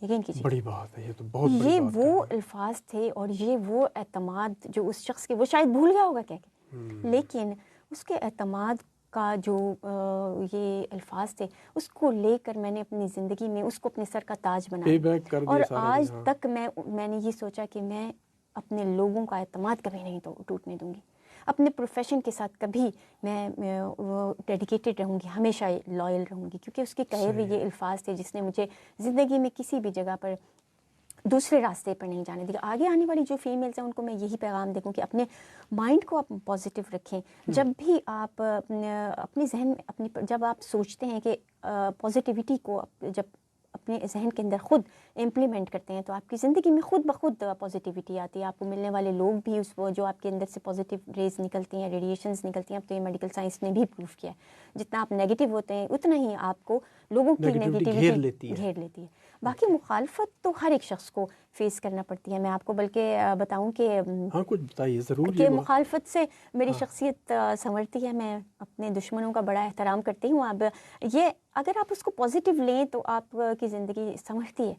S3: یقین کیجیے،
S2: بڑی بات ہے یہ، تو بہت بڑی
S3: یہ
S2: بات ہے.
S3: وہ الفاظ تھے اور یہ وہ اعتماد جو اس شخص کے، وہ شاید بھول گیا ہوگا کہہ کے، لیکن اس کے اعتماد کا جو یہ الفاظ تھے، اس کو لے کر میں نے اپنی زندگی میں اس کو اپنے سر کا تاج بنایا. اور آج تک میں نے یہ سوچا کہ میں اپنے لوگوں کا اعتماد کبھی نہیں ٹوٹنے دوں گی. اپنے پروفیشن کے ساتھ کبھی میں ڈیڈیکیٹڈ رہوں گی، ہمیشہ لائل رہوں گی، کیونکہ اس کے کہے ہوئے یہ الفاظ تھے جس نے مجھے زندگی میں کسی بھی جگہ پر دوسرے راستے پر نہیں جانے دیا. آگے آنے والی جو فیمیلز ہیں ان کو میں یہی پیغام دوں کہ اپنے مائنڈ کو آپ پازیٹیو رکھیں. جب بھی آپ اپنے ذہن میں جب آپ سوچتے ہیں کہ پازیٹیوٹی کو جب اپنے ذہن کے اندر خود امپلیمنٹ کرتے ہیں تو آپ کی زندگی میں خود بخود پازیٹیوٹی آتی ہے. آپ کو ملنے والے لوگ بھی اس جو آپ کے اندر سے پازیٹیو ریز نکلتی ہیں، ریڈیشنز نکلتی ہیں، اب تو یہ میڈیکل سائنس نے بھی پروف کیا ہے، جتنا آپ نیگیٹو ہوتے ہیں اتنا ہی آپ کو لوگوں کی نیگیٹیوٹی گھیر لیتی ہے. باقی مخالفت تو ہر ایک شخص کو فیس کرنا پڑتی ہے. میں آپ کو بلکہ بتاؤں کہ
S2: کچھ بتائیے ضرور،
S3: کہ مخالفت سے میری شخصیت سنورتی ہے. میں اپنے دشمنوں کا بڑا احترام کرتی ہوں. اب یہ اگر آپ اس کو پازیٹیو لیں تو آپ کی زندگی سنورتی ہے،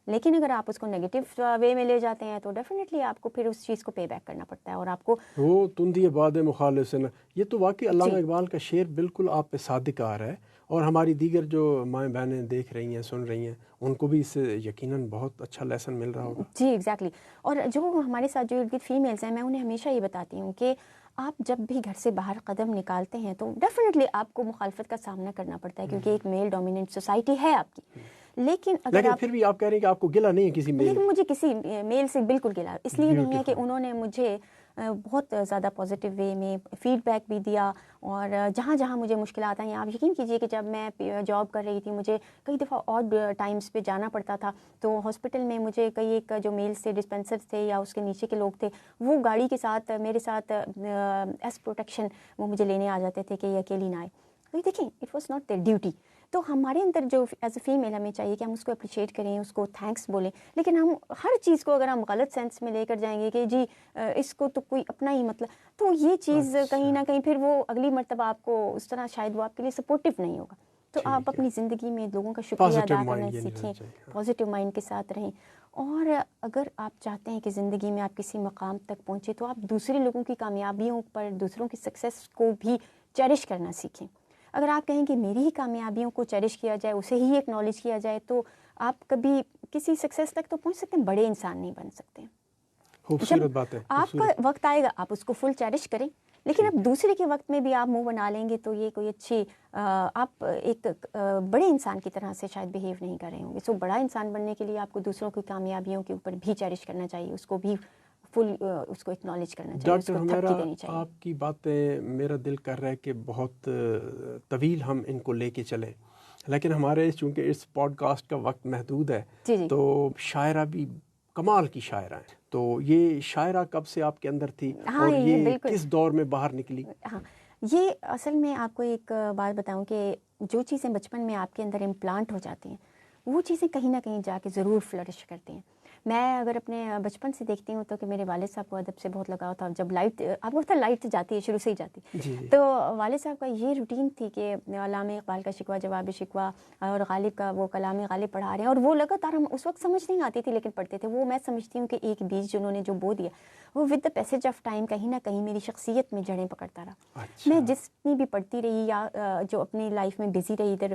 S3: لیکن اگر آپ اس کو نیگیٹو وے میں لے جاتے ہیں تو ڈیفینیٹلی آپ کو پھر اس چیز کو پے بیک کرنا پڑتا ہے. اور آپ کو
S2: وہ تندی باد مخالف سے، یہ تو واقعی علامہ اقبال کا شعر بالکل آپ پہ صادق آ رہا ہے. اور ہماری دیگر جو مائیں بہنیں دیکھ رہی ہیں سن رہی ہیں ان کو بھی اس سے یقیناً بہت اچھا لیسن مل رہا ہوگا.
S3: جی ایگزیکٹلی. اور جو ہمارے ساتھ جو ارد گرد فیمیلز ہیں میں انہیں ہمیشہ یہ بتاتی ہوں کہ آپ جب بھی گھر سے باہر قدم نکالتے ہیں تو ڈیفینیٹلی آپ کو مخالفت کا سامنا کرنا پڑتا ہے کیونکہ ایک میل ڈومیننٹ سوسائٹی ہے آپ کی. لیکن
S2: پھر بھی آپ کہہ رہے ہیں کہ آپ کو گلہ نہیں ہے کسی میل.
S3: لیکن مجھے کسی میل سے بالکل گلا اس لیے نہیں ہے کہ انہوں نے مجھے بہت زیادہ پازیٹیو وے میں فیڈ بیک بھی دیا. اور جہاں جہاں مجھے مشکلات آئیں, آپ یقین کیجئے کہ جب میں جاب کر رہی تھی مجھے کئی دفعہ آڈ ٹائمز پہ جانا پڑتا تھا, تو ہاسپٹل میں مجھے کئی ایک جو میلز تھے ڈسپینسرز تھے یا اس کے نیچے کے لوگ تھے وہ گاڑی کے ساتھ میرے ساتھ ایز پروٹیکشن وہ مجھے لینے آ جاتے تھے کہ یہ اکیلی نہ آئے. تو دیکھیں it was not their duty. تو ہمارے اندر جو ایز اے فیمیل ہمیں چاہیے کہ ہم اس کو اپریشیٹ کریں, اس کو تھینکس بولیں, لیکن ہم ہر چیز کو اگر ہم غلط سینس میں لے کر جائیں گے کہ جی اس کو تو کوئی اپنا ہی مطلب, تو یہ چیز کہیں نہ کہیں پھر وہ اگلی مرتبہ آپ کو اس طرح شاید وہ آپ کے لیے سپورٹیو نہیں ہوگا. تو آپ اپنی زندگی میں لوگوں کا شکریہ ادا کرنا سیکھیں, پازیٹیو مائنڈ کے ساتھ رہیں. اور اگر آپ چاہتے ہیں کہ زندگی میں آپ کسی مقام تک پہنچے تو آپ دوسرے لوگوں کی کامیابیوں پر, دوسروں کی سکسیس کو بھی چیریش کرنا سیکھیں. اگر آپ کہیں کہ میری ہی کامیابیوں کو چیریش کیا جائے, اسے ہی ایکنالج کیا جائے, تو آپ کبھی کسی سکسیس تک تو پہنچ سکتے ہیں, بڑے انسان نہیں بن سکتے.
S2: خوبصورت بات ہے.
S3: آپ کا وقت آئے گا آپ اس کو فل چیریش کریں, لیکن اب دوسرے کے وقت میں بھی آپ منہ بنا لیں گے تو یہ کوئی اچھی آپ ایک بڑے انسان کی طرح سے شاید بیہیو نہیں کر رہے ہوں گے. سو بڑا انسان بننے کے لیے آپ کو دوسروں کی کامیابیوں کے اوپر بھی چیریش کرنا چاہیے, اس کو بھی فل اس کو اکنالج کرنا چاہیے, اس کو تھپکی دینی چاہیے.
S2: آپ کی باتیں میرا دل کر رہا ہے کہ بہت طویل ہم ان کو لے کے چلیں, لیکن ہمارے چونکہ اس پوڈ کاسٹ کا وقت محدود ہے تو شاعرہ بھی کمال کی شاعرہ ہیں. تو یہ شاعرہ کب سے آپ کے اندر تھی اور یہ کس دور میں باہر نکلی؟
S3: ہاں, یہ اصل میں آپ کو ایک بات بتاؤں کہ جو چیزیں بچپن میں آپ کے اندر امپلانٹ ہو جاتی ہیں وہ چیزیں کہیں نہ کہیں جا کے ضرور فلرش کرتی ہیں. میں اگر اپنے بچپن سے دیکھتی ہوں تو کہ میرے والد صاحب کو ادب سے بہت لگاؤ تھا. جب لائٹ آپ کو پتہ لائٹ جاتی ہے شروع سے ہی جاتی, تو والد صاحب کا یہ روٹین تھی کہ علامہ اقبال کا شکوہ جواب شکوہ اور غالب کا وہ کلام غالب پڑھا رہے ہیں, اور وہ لگاتار ہم اس وقت سمجھ نہیں آتی تھی لیکن پڑھتے تھے. وہ میں سمجھتی ہوں کہ ایک بیج جنہوں نے جو بو دیا وہ with the passage of time کہیں نہ کہیں میری شخصیت میں جڑیں پکڑتا رہا. میں جتنی بھی پڑھتی رہی یا جو اپنی لائف میں بزی رہی ادھر,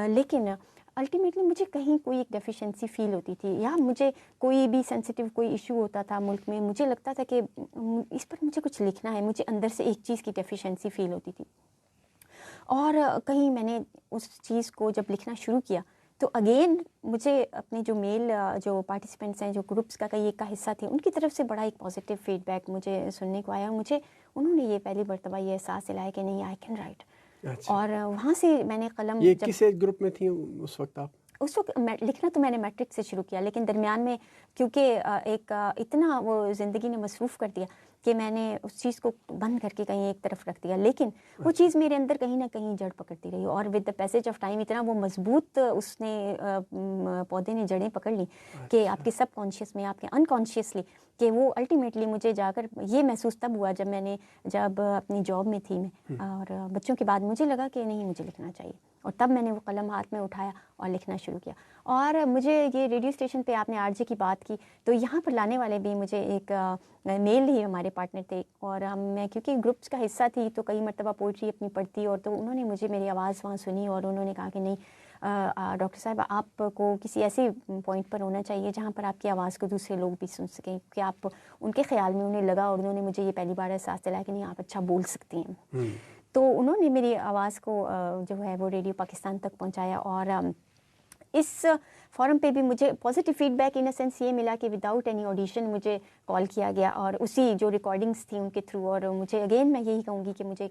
S3: لیکن الٹیمیٹلی مجھے کہیں کوئی ایک ڈیفیشنسی فیل ہوتی تھی, یا مجھے کوئی بھی سینسیٹیو کوئی ایشو ہوتا تھا ملک میں, مجھے لگتا تھا کہ اس پر مجھے کچھ لکھنا ہے, مجھے اندر سے ایک چیز کی ڈیفیشنسی فیل ہوتی تھی. اور کہیں میں نے اس چیز کو جب لکھنا شروع کیا تو اگین مجھے اپنے جو میل جو پارٹیسپینٹس ہیں جو گروپس کا کئی ایک کا حصہ تھے ان کی طرف سے بڑا ایک پازیٹیو فیڈ بیک مجھے سننے کو آیا. مجھے انہوں نے یہ پہلی مرتبہ یہ احساس دلایا کہ نہیں آئی کین رائٹ. اور وہاں سے میں نے قلم,
S2: یہ کس ایج گروپ میں تھی اس وقت آپ؟
S3: اس وقت لکھنا تو میں نے میٹرک سے شروع کیا, لیکن درمیان میں کیونکہ ایک اتنا وہ زندگی نے مصروف کر دیا کہ میں نے اس چیز کو بند کر کے کہیں ایک طرف رکھ دیا, لیکن وہ چیز میرے اندر کہیں نہ کہیں جڑ پکڑتی رہی. اور with the passage of time اتنا وہ مضبوط اس نے پودے نے جڑیں پکڑ لی کہ آپ کے سب کانشیس میں, آپ کے انکانشیسلی, کہ وہ الٹیمیٹلی مجھے جا کر یہ محسوس تب ہوا جب اپنی جاب میں تھی میں اور بچوں کے بعد مجھے لگا کہ نہیں مجھے لکھنا چاہیے, اور تب میں نے وہ قلم ہاتھ میں اٹھایا اور لکھنا شروع کیا. اور مجھے یہ ریڈیو اسٹیشن پہ آپ نے RJ کی بات کی تو یہاں پر لانے والے بھی مجھے ایک میل ہی ہمارے پارٹنر تھے, اور میں کیونکہ گروپس کا حصہ تھی تو کئی مرتبہ پوئٹری اپنی پڑھتی, اور تو انہوں نے مجھے میری آواز وہاں سنی اور انہوں نے کہا کہ نہیں ڈاکٹر صاحب آپ کو کسی ایسے پوائنٹ پر ہونا چاہیے جہاں پر آپ کی آواز کو دوسرے لوگ بھی سن سکیں, کہ آپ ان کے خیال میں انہیں لگا اور انہوں نے مجھے یہ پہلی بار احساس دلایا کہ نہیں آپ اچھا بول سکتی ہیں. تو انہوں نے میری آواز کو جو ہے وہ ریڈیو پاکستان تک پہنچایا, اور اس فورم پہ بھی مجھے positive feedback in a sense یہ ملا کہ وداؤٹ اینی آڈیشن مجھے کال کیا گیا, اور اسی جو ریکارڈنگس تھیں ان کے تھرو, اور مجھے اگین میں یہی کہوں گی کہ مجھے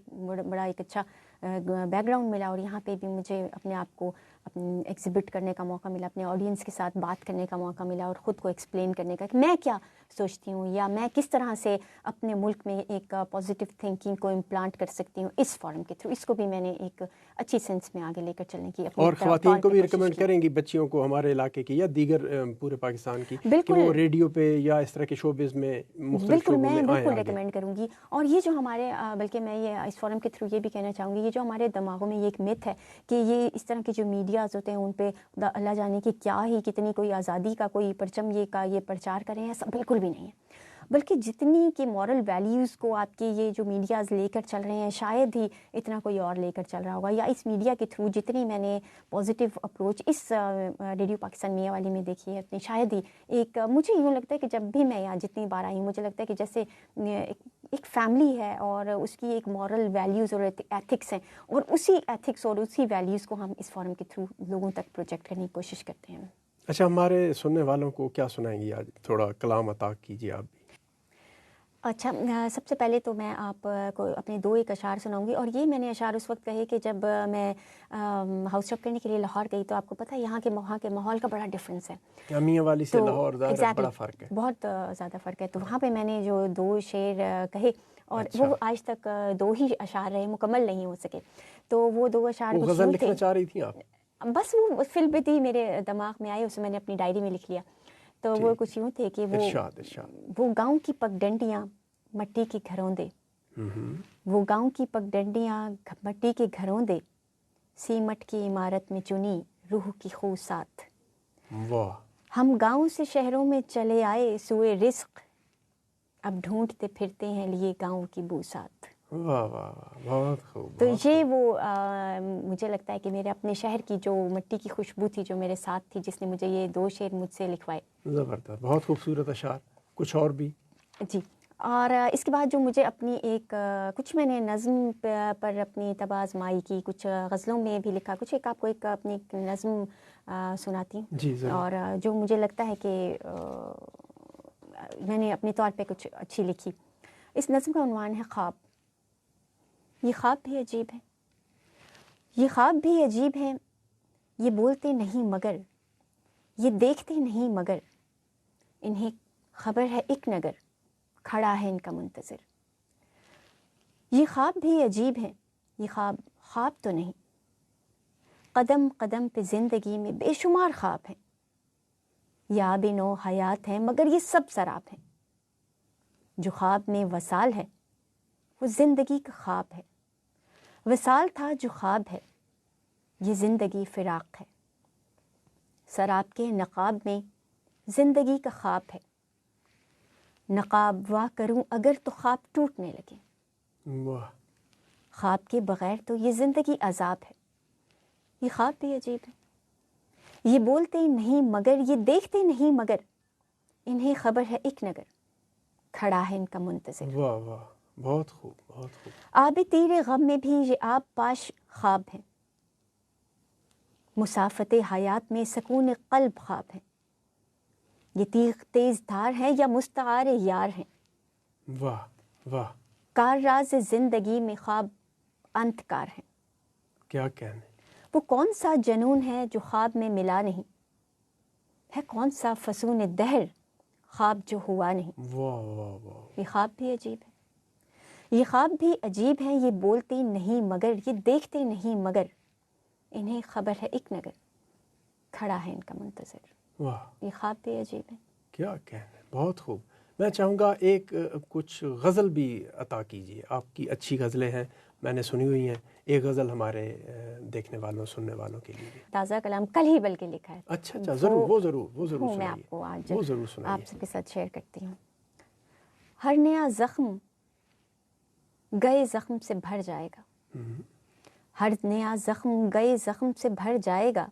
S3: بڑا ایک اچھا بیک گراؤنڈ ملا, اور یہاں پہ بھی مجھے اپنے آپ کو ایگزیبٹ کرنے کا موقع ملا, اپنے آڈینس کے ساتھ بات کرنے کا موقع ملا, اور خود کو ایکسپلین کرنے کا کہ میں کیا سوچتی ہوں یا میں کس طرح سے اپنے ملک میں ایک پازیٹیو تھنکنگ کو امپلانٹ کر سکتی ہوں اس فورم کے تھرو. اس کو بھی میں نے ایک اچھی سینس میں آگے لے کر چلنے کی
S2: اور خواتین کو بھی ریکمینڈ کریں گی, بچیوں کو ہمارے علاقے کی یا دیگر پورے پاکستان کی, کہ وہ ریڈیو پہ یا اس طرح کے شوبز میں مختلف شعبوں میں آئیں.
S3: بالکل ریکمینڈ کروں گی. اور یہ جو ہمارے بلکہ میں یہ اس فورم کے تھرو یہ بھی کہنا چاہوں گی, یہ جو ہمارے دماغوں میں یہ ایک مت ہے کہ یہ اس طرح کے جو میڈیاز ہوتے ہیں ان پہ اللہ جانے کی کیا ہی کتنی کوئی آزادی کا کوئی پرچم یہ پرچار کریں, ایسا بالکل بھی نہیں ہے. بلکہ جتنی کہ مورل ویلیوز کو آپ کے یہ جو میڈیاز لے کر چل رہے ہیں شاید ہی اتنا کوئی اور لے کر چل رہا ہوگا، یا اس میڈیا کے تھرو جتنی میں نے پازیٹیو اپروچ اس ریڈیو پاکستان میاں والی میں دیکھی ہے اتنی شاید ہی ایک مجھے یوں لگتا ہے کہ جب بھی میں یہاں جتنی بار آئی ہوں مجھے لگتا ہے کہ جیسے ایک فیملی ہے اور اس کی ایک مورل ویلیوز اور ایتھکس ہیں، اور اسی ایتھکس اور اسی ویلیوز کو ہم اس فورم کے تھرو لوگوں تک پروجیکٹ کرنے کی کوشش کرتے ہیں۔
S2: اچھا، ہمارے سننے والوں کو کیا سنائیں گی آج؟ تھوڑا کلام عطا کیجیے آپ بھی۔
S3: اچھا، سب سے پہلے تو میں آپ کو اپنے 2 اشعار سناؤں گی، اور یہ میں نے اشعار اس وقت کہے کہ جب میں ہاؤس ٹاپ کرنے کے لیے لاہور گئی تو آپ کو پتہ ہے یہاں کے ماحول کا بڑا ڈفرینس ہے،
S2: میاں والی سے لاہور ظاہر بڑا
S3: exactly
S2: فرق ہے،
S3: بہت زیادہ فرق ہے۔ تو وہاں پہ میں نے جو 2 شعر کہے، اور
S2: اچھا،
S3: وہ آج تک 2 ہی اشعار رہے، مکمل نہیں ہو سکے، تو وہ 2 اشعار
S2: وہ
S3: کچھ
S2: غزل
S3: یوں
S2: لکھنا
S3: تھے،
S2: چاہ رہی تھیں آپ؟
S3: بس وہ فی البدیہہ میرے دماغ میں آئے، اسے میں نے اپنی ڈائری میں لکھ لیا۔ تو وہ کچھ یوں تھے کہ وہ گاؤں کی پگڈنڈیاں مٹی کے گھروں دے، وہ گاؤں کی پگڈنڈیاں مٹی کے گھروں دے، سیمٹ کی عمارت میں چنی روح کی خو ساتھ،
S2: واہ،
S3: ہم گاؤں سے شہروں میں چلے آئے سوئے رزق، اب ڈھونڈتے پھرتے ہیں لیے گاؤں کی بو ساتھ۔
S2: واہ واہ واہ، بہت خوب۔
S3: تو یہ وہ مجھے لگتا ہے کہ میرے اپنے شہر کی جو مٹی کی خوشبو تھی جو میرے ساتھ تھی، جس نے مجھے یہ 2 شعر مجھ سے لکھوائے۔
S2: زبردست، بہت خوبصورت اشعار۔ کچھ اور بھی؟
S3: جی، اور اس کے بعد جو مجھے اپنی کچھ میں نے نظم پر اپنی طبع آزمائی کی، کچھ غزلوں میں بھی لکھا، کچھ آپ کو اپنی نظم سناتی ہوں،
S2: جی ضرور۔
S3: اور جو مجھے لگتا ہے کہ میں نے اپنے طور پہ کچھ اچھی لکھی۔ اس نظم کا عنوان ہے خواب۔ یہ خواب بھی عجیب ہے، یہ خواب بھی عجیب ہے، یہ بولتے نہیں مگر، یہ دیکھتے نہیں مگر، انہیں خبر ہے ایک نگر، کھڑا ہے ان کا منتظر۔ یہ خواب بھی عجیب ہے، یہ خواب تو نہیں، قدم قدم پہ زندگی میں بے شمار خواب ہیں، یہ آب نو حیات ہیں مگر یہ سب سراب ہیں۔ جو خواب میں وصال ہے وہ زندگی کا خواب ہے، وصال تھا جو خواب ہے یہ زندگی فراق ہے، سراب کے نقاب میں زندگی کا خواب ہے، نقاب وا کروں اگر تو خواب ٹوٹنے لگے،
S2: واہ،
S3: خواب کے بغیر تو یہ زندگی عذاب ہے۔ یہ خواب بھی عجیب ہے، یہ بولتے نہیں مگر، یہ دیکھتے نہیں مگر، انہیں خبر ہے ایک نگر، کھڑا ہے ان کا منتظر۔
S2: واہ واہ، بہت خوب، بہت خوب۔
S3: آب تیرے غم میں بھی یہ آب پاش خواب ہیں، مسافت حیات میں سکون قلب خواب ہیں، یہ تیغ تیز دھار ہیں یا مستعار یار ہیں،
S2: واہ واہ،
S3: کار راز زندگی میں خواب انت کار ہیں۔
S2: کیا کہنے،
S3: وہ کون سا جنون ہے جو خواب میں ملا نہیں، ہے کون سا فسون دہر خواب جو ہوا نہیں۔
S2: واہ واہ واہ،
S3: یہ خواب بھی عجیب ہے، یہ خواب بھی عجیب ہے، یہ بولتے نہیں مگر، یہ دیکھتے نہیں مگر، انہیں خبر ہے ایک نگر، کھڑا ہے ان کا منتظر۔
S2: واہ،
S3: یہ خواب بھی عجیب ہے۔
S2: کیا کہنے، بہت خوب۔ میں چاہوں گا ایک کچھ غزل بھی عطا کیجیے، آپ کی اچھی غزلیں ہیں، میں نے سنی ہوئی ہیں، ایک غزل ہمارے دیکھنے والوں سننے والوں کے لیے بھی۔
S3: تازہ کلام کل ہی بلکہ لکھا ہے۔
S2: اچھا، ضرور، وہ ضرور
S3: میں
S2: سنائیے،
S3: آپ کو آج
S2: وہ ضرور سنائیے۔
S3: آپ سب کے ساتھ شیئر کرتی ہوں۔ ہر نیا زخم گئے زخم سے بھر جائے گا، ہر نیا زخم گئے زخم سے بھر جائے گا،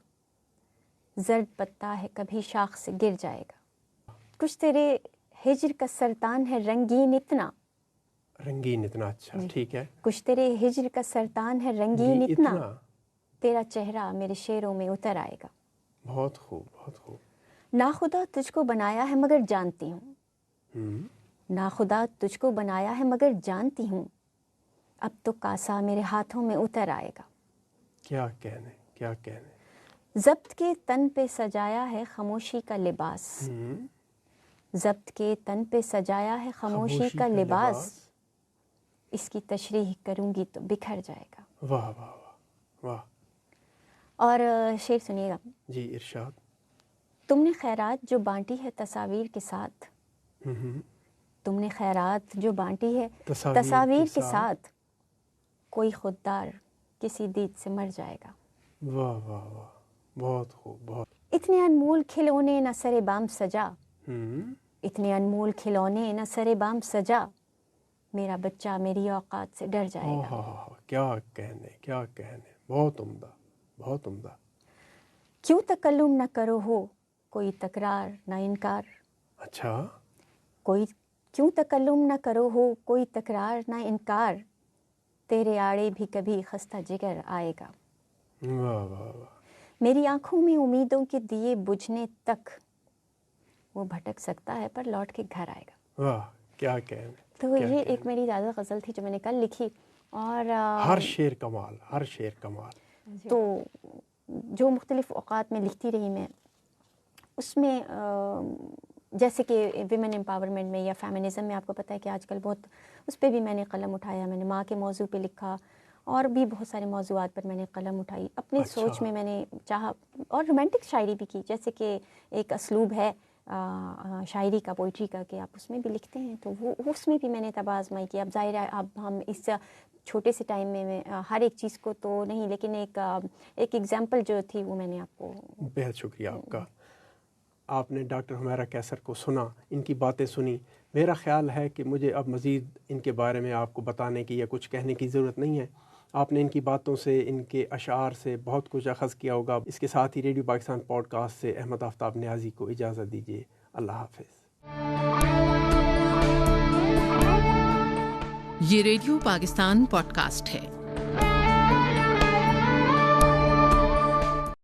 S3: زرد پتا ہے کبھی شاخ سے گر جائے گا، کچھ تیرے ہجر کا سرطان ہے رنگین اتنا،
S2: رنگین اتنا، اچھا ٹھیک ہے،
S3: کچھ تیرے ہجر کا سرطان ہے رنگین اتنا، تیرا چہرہ میرے شعروں میں اتر آئے گا۔
S2: بہت خوب، بہت خوب۔
S3: ناخدا تجھ کو بنایا ہے مگر جانتی ہوں، ناخدا تجھ کو بنایا ہے مگر جانتی ہوں، اب تو کاسا میرے ہاتھوں میں اتر آئے گا۔
S2: کیا کہنے، کیا کہنے۔
S3: ضبط کے تن پہ سجایا ہے خاموشی کا لباس، ضبط کے تن پہ سجایا ہے خاموشی کا لباس، اس کی تشریح کروں گی تو بکھر جائے گا۔
S2: واہ واہ واہ واہ۔
S3: اور شعر سنیے گا۔
S2: جی ارشاد۔
S3: تم نے خیرات جو بانٹی ہے تصاویر کے ساتھ، تم نے خیرات جو بانٹی ہے تصاویر کے ساتھ، کوئی خوددار کسی دید سے مر جائے گا۔
S2: واہ واہ واہ، بہت خوب، بہت۔
S3: اتنے انمول کھلونے نہ سر بام سجا، اتنے انمول کھلونے نہ سرے بام سجا، میرا بچہ میری اوقات سے ڈر جائے گا۔
S2: کیا کہنے، بہت عمدہ، بہت عمدہ۔
S3: کیوں تکلم نہ کرو ہو کوئی تکرار نہ انکار،
S2: اچھا،
S3: کیوں تکلم نہ کرو ہو کوئی تکرار نہ انکار، تیرے آڑے بھی کبھی خستہ جگر آئے گا۔
S2: واہ واہ واہ،
S3: میری آنکھوں میں امیدوں کے دیے بجھنے تک، وہ بھٹک سکتا ہے پر لوٹ کے گھر آئے گا۔
S2: واہ، کیا کہنے۔
S3: تو یہ ایک میری زیادہ غزل تھی جو میں نے کل لکھی، اور
S2: ہر شعر کمال، ہر شعر کمال۔
S3: تو جو مختلف اوقات میں لکھتی رہی میں، اس میں جیسے کہ ویمن امپاورمنٹ میں یا فیمنزم میں، آپ کو پتہ ہے کہ آج کل بہت اس پہ بھی میں نے قلم اٹھایا، میں نے ماں کے موضوع پہ لکھا، اور بھی بہت سارے موضوعات پر میں نے قلم اٹھائی اپنی سوچ میں نے چاہا، اور رومانٹک شاعری بھی کی، جیسے کہ ایک اسلوب ہے شاعری کا، پوئٹری کا، کہ آپ اس میں بھی لکھتے ہیں، تو وہ اس میں بھی میں نے تب آزمائی کی۔ اب ظاہر ہے اب ہم اس چھوٹے سے ٹائم میں ہر ایک چیز کو تو نہیں، لیکن ایک ایگزامپل جو تھی وہ میں نے آپ کو۔
S2: بہت شکریہ آپ کا۔ آپ نے ڈاکٹر حمیرہ کیسر کو سنا، ان کی باتیں سنی۔ میرا خیال ہے کہ مجھے اب مزید ان کے بارے میں آپ کو بتانے کی یا کچھ کہنے کی ضرورت نہیں ہے۔ آپ نے ان کی باتوں سے، ان کے اشعار سے بہت کچھ اخذ کیا ہوگا۔ اس کے ساتھ ہی ریڈیو پاکستان پوڈ کاسٹ سے احمد آفتاب نیازی کو اجازت دیجیے۔ اللہ حافظ۔
S1: یہ ریڈیو پاکستان پوڈ کاسٹ ہے۔